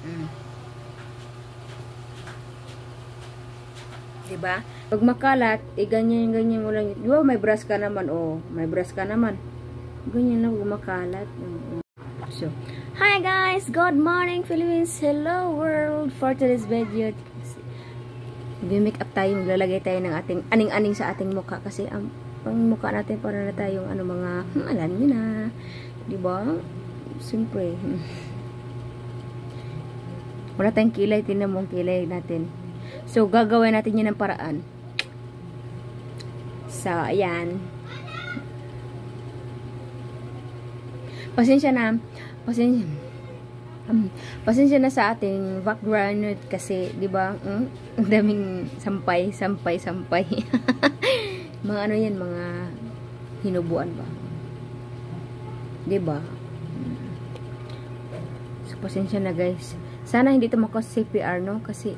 Mm. Diba? Pag makalat, ganyan mo lang. Diba, may brush ka naman, oh. May brush ka naman. Ganyan lang, makalat. So, hi guys! Good morning, Philippines! Hello world! For today's video, mag-make up tayo. Maglalagay tayo ng ating aning-aning sa ating mukha. Kasi, ang mukha natin para na tayong mga, alam nyo na. Diba? Siyempre. Wala tayong kilay. Tingnan mo ang kilay natin. So, gagawin natin yun ng paraan. So, ayan. Pasensya na sa ating background kasi, di ba, ang daming sampay. Mga ano yan, mga hinubuan ba? Di ba? So, pasensya na guys. Sana hindi ito maka-CPR, no? Kasi,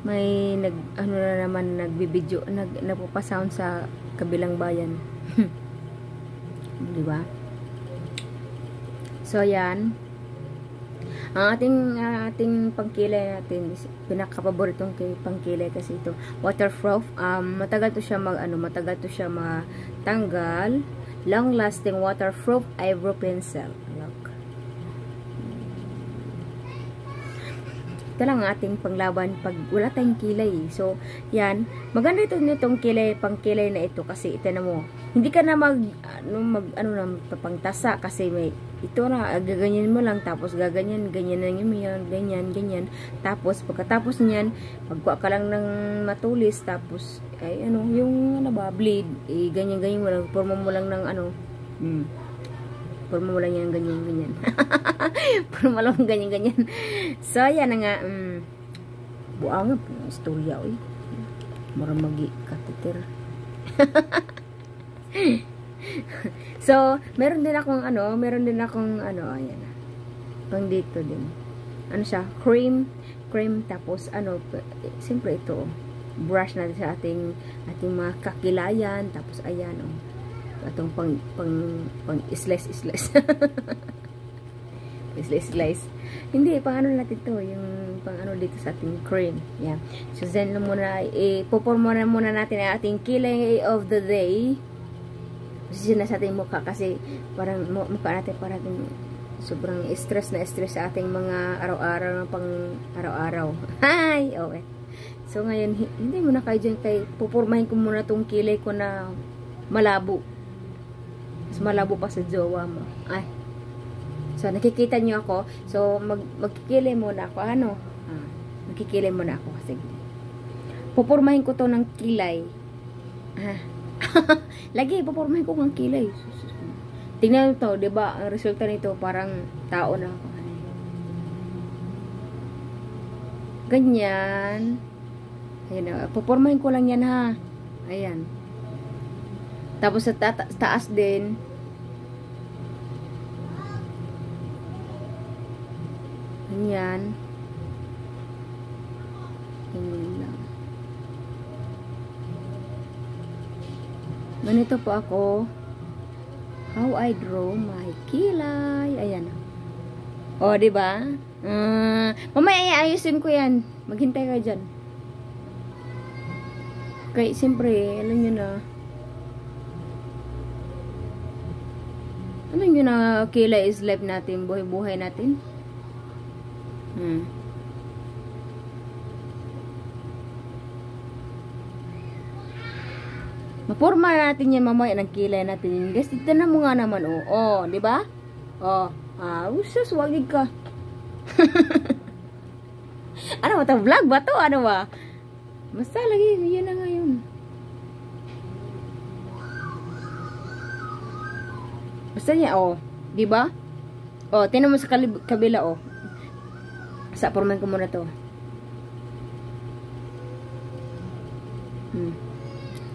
may nagbibideo, nagpapasound sa kabilang bayan. Di ba? So, yan. Ang ating pangkilay natin, pinakapaboritong pangkilay kasi ito, waterproof. Matagal to siya matanggal. Long lasting waterproof eyebrow pencil. Look. Ito lang ang ating panglaban pag wala tayong kilay. So, yan. Maganda ito nitong pangkilay na ito kasi ito na mo. Hindi ka na pangtasa kasi may ito na, gaganyan mo lang tapos ganyan ganyan. Tapos pagkatapos niyan, magkuha ka lang ng matulis tapos ay yung bleed, ganyan mo lang, forma mo lang ng forma mo lang yan ganyan. Forma lang ganyan. So yan na nga, buang istorya oy. Mura magi kateter. So, meron din akong ayan. Pang dito din. Ano siya? Cream tapos siyempre ito, brush natin sa ating mga kakilayan, tapos ayan atong pang slice. Slice. Hindi, pang natin to, yung pang dito sa ating cream. Yeah. So, then muna, ipoporma muna natin ang ating kilay of the day. Kasi na sa ating mukha kasi parang mukha natin parang sobrang stress sa ating mga araw-araw araw-araw. Hi! Okay. So, ngayon, hindi mo na kayo dyan pupurmahin ko muna tong kilay ko na malabo. Mas malabo pa sa jowa mo. Ay. So, nakikita nyo ako. So, magkikilay muna ako. Magkikilay muna ako kasi pupurmahin ko to ng kilay. Lagi, pupurmahin ko ng kilay. Tingnan to, diba? Ang resulta nito, parang tao na ako. Ganyan. Ayan, pupurmahin ko lang yan, ha. Ayan. Tapos sa taas din. Ganyan. Ganyan lang. Ganito po ako. How I draw my kilay. Ayan. O, diba? Mamaya ayusin ko yan. Maghintay ka dyan. Okay, siyempre, alam nyo na. Alam nyo na, kilay is life natin. Buhay-buhay natin. Maporma natin yan mamaya ng kilay natin. Guys, tignan mo nga naman, di ba? Usas, wagig ka. Ano ba ito? Vlog ba ito? Ano ba? Basta lagi, yun na nga yun. Basta niya, di ba? Tingnan mo sa kabila, Sa porman ko muna to.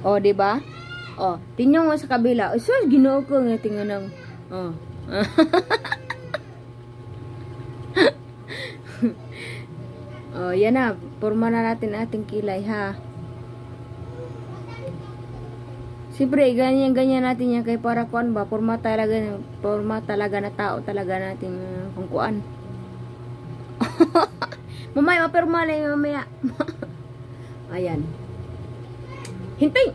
Di ba? Tingnan mo sa kabila. Sus, ginoo ko nga tingnan ng. Yan na. Porma na natin ating kilay, ha. Siyempre, ganyan natin yan kay para kuan ba? Porma talaga na tao talaga natin kung kuan. Mamaya, mapirma na yung mamaya. Ayan. Hintay!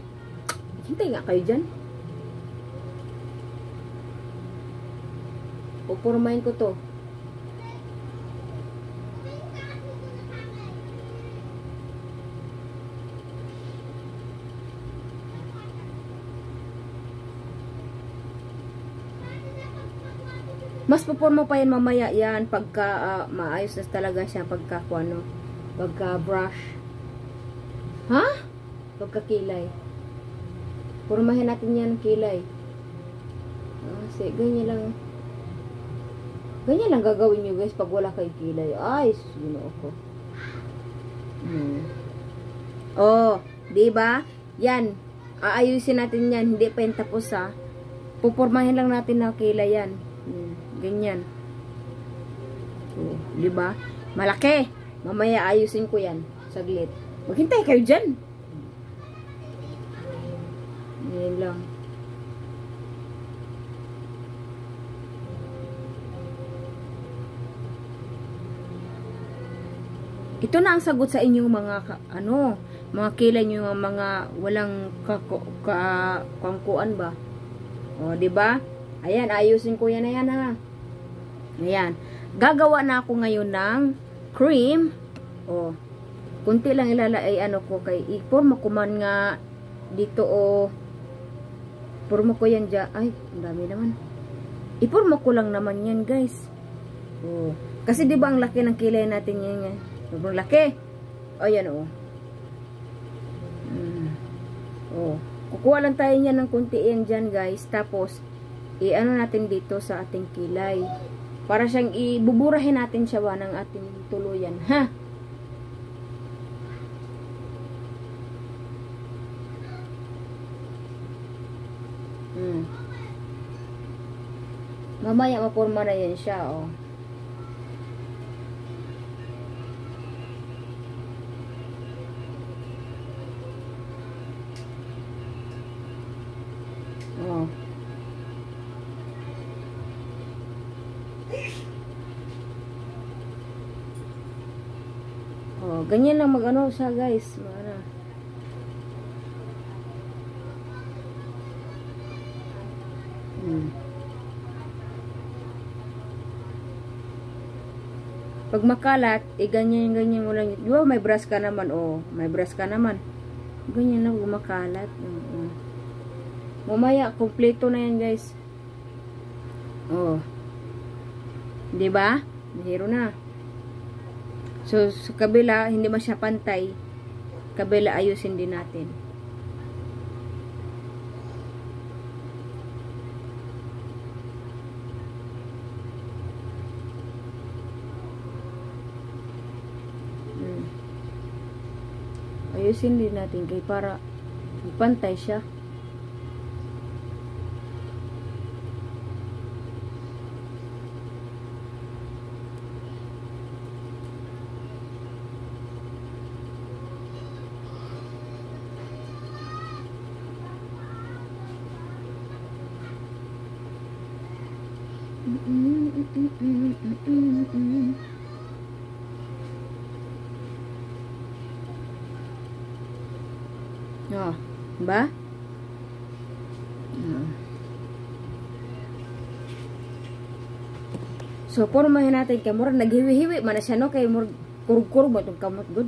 Hintay nga kayo dyan. Pupurmahin ko to. Mas pupurma pa yan mamaya yan pagka maayos na talaga siya pagka ano, pagka brush. Ha? Pagka kilay. Purmahin natin yan kilay. Kasi ganyan lang. Ganyan lang gagawin nyo guys pag wala kay kilay. Ay, sino ako. Oh, di ba? Yan. Aayusin natin yan. Hindi pa yung tapos ha. Pupurmahin lang natin na kilay yan. Ganyan. Oh, di ba? Malaki. Mamaya ayusin ko yan. Saglit. Maghintay kayo dyan. Yan lang. Ito na ang sagot sa inyong mga mga kilay nyo, mga walang kangkuan ba? O, di ba? Ayan, ayusin ko yan na yan ha. Ayan. Gagawa na ako ngayon ng cream. O, kunti lang ilalay ko kay i-forma ko man nga dito o. Forma ko yan dyan. Ay, ang dami naman. I-forma ko lang naman yan guys. O, kasi di ba ang laki ng kilay natin yan. Sobrang laki. O, yan o. O, kukuha lang tayo niyan ng kunti yan dyan guys. Tapos, i-ano natin dito sa ating kilay. Para siyang ibuburahin natin siya ba ng ating tuluyan. Ha? Mamaya mapurma na yan siya, oh. Oh. Oh, ganyan lang mag-ano siya, guys. Mana. Pag makalat, ganyan mo lang. Di ba may brush ka naman, oh. May brush ka naman. Ganyan lang makalat. Mamaya, kompleto na yan, guys. Oh. Di ba? Mahiro na. So, sa kabila, hindi man siya pantay. Kabila, ayusin din natin. Ayusin din natin kay para pantay siya. Oh, ba? So, pormahin natin kay murag naghiwi-hiwi man na siya no kay murag kurug-kurug ba itong kamot good.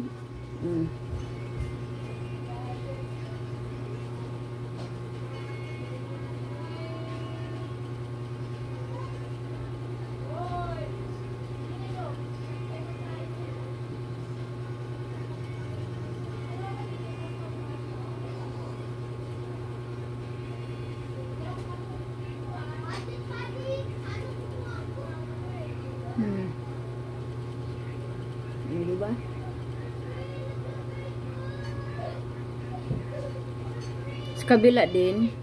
Diba? Sa kabila din.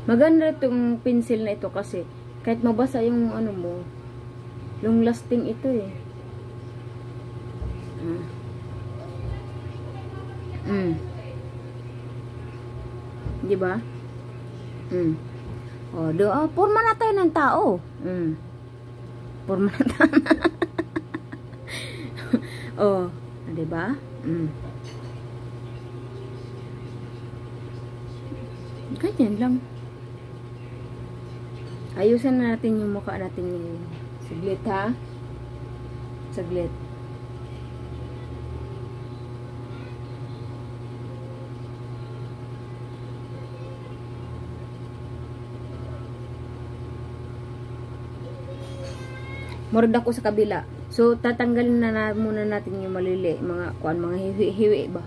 Maganda itong pencil na ito kasi kahit mabasa yung ano mo, long lasting ito eh. Diba? O, porma na tayo ng tao. Porma na tayo. O, diba? Ganyan lang. Ayusin na natin yung mukha natin yung saglit, ha? Saglit. Murad ako sa kabila. So, tatanggalin na muna natin yung malili. Mga hiwi-hiwi ba?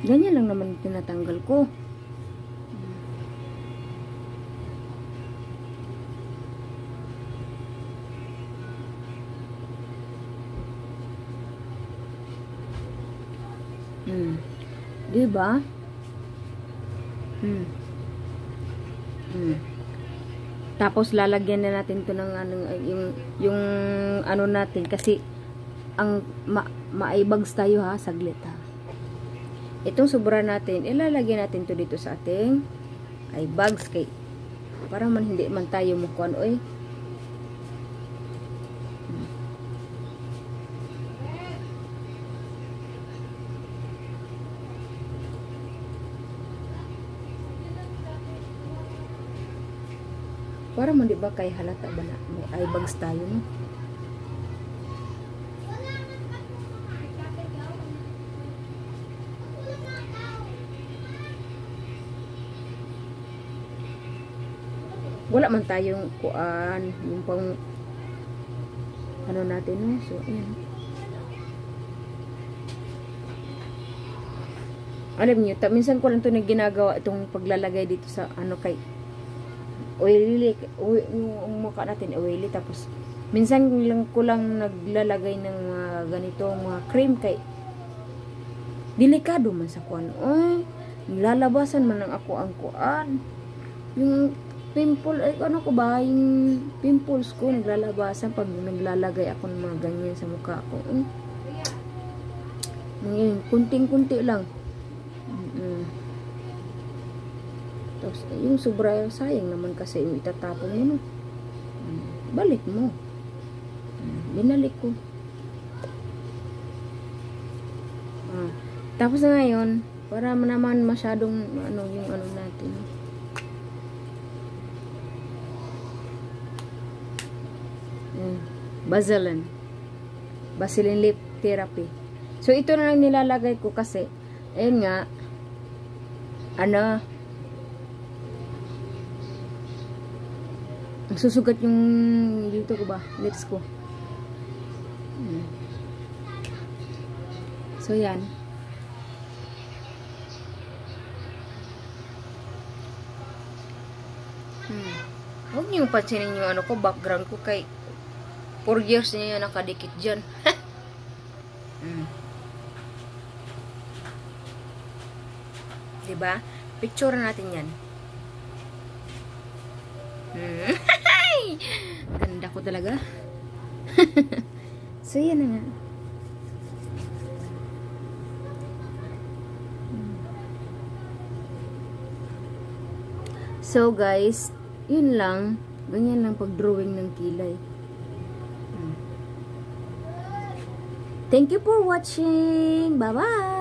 Ganyan lang naman tinatanggal ko. Diba? Tapos lalagyan na natin to ng yung ano natin kasi ang maibags tayo ha, saglit ha. Itong sobra natin, ilalagay natin to dito sa ating ay bags kay para man hindi man tayo mukuan oy. Para man di ba kay halata ba na may eye bags tayo no? Wala man tayong kuan, yung pang ano natin no? So, ayan. Alam niyo, minsan ko lang ito na ginagawa itong paglalagay dito sa ano kay oily, yung mukha natin oily, tapos minsan lang ko lang naglalagay ng ganito mga cream kay delikado man sa kuan. Ay, lalabasan man ng ako ang kuan. Yung pimple, ay ano ko ba, yung pimples ko naglalabasan pag naglalagay ako ng mga ganyan sa mukha ko. Ngayon, kunting-kunti lang. Tapos, yung sobra, sayang naman kasi yung itatapon mo, no? Balik mo. Binalik ko. Tapos na ngayon, para naman masyadong, ano, yung ano natin. Vaseline lip therapy. So, ito na lang nilalagay ko kasi, ayun nga, ano, susugat yung dito ko ba, lips ko. So, yan. Huwag niyo pansinin yung ano ko, background ko kay 4 years niya yung nakadikit dyan. Diba? Picture natin yan. Ganda ko talaga. So, yan na nga. So, guys, yun lang. Ganyan lang pag-drawing ng kilay. Thank you for watching. Bye-bye.